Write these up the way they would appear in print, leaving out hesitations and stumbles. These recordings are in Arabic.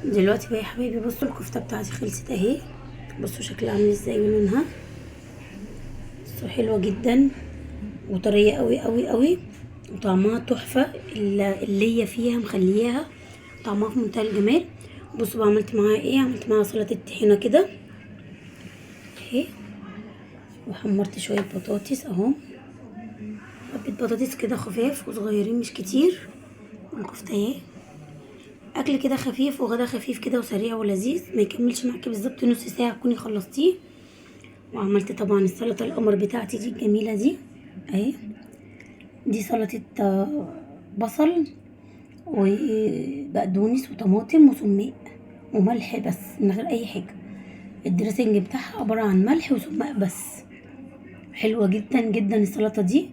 دلوقتي بقى يا حبايبي بصوا الكفته بتاعتي خلصت اهي. بصوا شكلها عامل ازاي ولونها. بصوا حلوه جدا وطريه قوي قوي قوي وطعمها تحفه. اللي فيها مخلياها طعمها في منتهى الجمال. بصوا بقى عملت معاها ايه. عملت معاها سلطه طحينه كده اهي، وحمرت شويه بطاطس اهو، حبه بطاطس كده خفاف وصغيرين مش كتير. والكفته اهي اكل كده خفيف وغدا خفيف كده وسريع ولذيذ، ما يكملش معاكي بالظبط نص ساعه تكوني خلصتيه. وعملت طبعا السلطه القمر بتاعتي دي الجميله دي اهي. دي سلطه بصل وبقدونس وطماطم وسماق وملح بس من غير اي حاجه. الدريسنج بتاعها عباره عن ملح وسماق بس. حلوه جدا جدا السلطه دي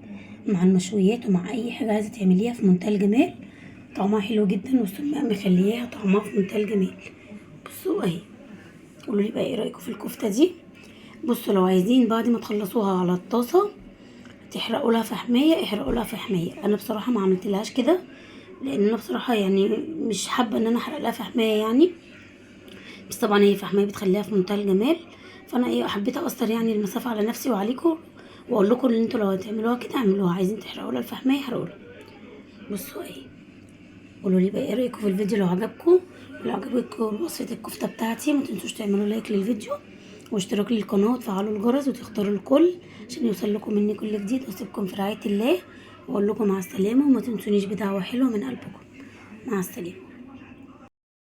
مع المشويات ومع اي حاجه عايزه تعمليها في منتهى الجمال. طعمها حلو جدا والسماق مخليها طعمها في منتهى الجمال. بصوا اهي، قولوا لي بقى ايه رايكم في الكفته دي. بصوا لو عايزين بعد ما تخلصوها على الطاسه تحرقوا لها فحميه، احرقوا لها فحميه. انا بصراحه ما عملتلهاش كده لان انا بصراحه يعني مش حابه ان انا احرق لها فحميه يعني، بس طبعا هي فحميه بتخليها في منتهى الجمال. فانا ايه حبيت اقصر يعني المسافه على نفسي وعليكم، واقول لكم ان انتوا لو هتعملوها كده اعملوها، عايزين تحرقوا لها الفحميه احرقوا لها. بصوا ايه، قولوا لي بقى ايه رايكم في الفيديو لو عجبكم. ولو عجبتكم وصفه الكفته بتاعتي ما تنسوش تعملوا لايك للفيديو واشتراك للقناه وتفعلوا الجرس وتختاروا الكل عشان يوصل لكم مني كل جديد. واسيبكم في رعايه الله واقول لكم مع السلامه، وما تنسونيش بدعوه حلوه من قلبكم. مع السلامه.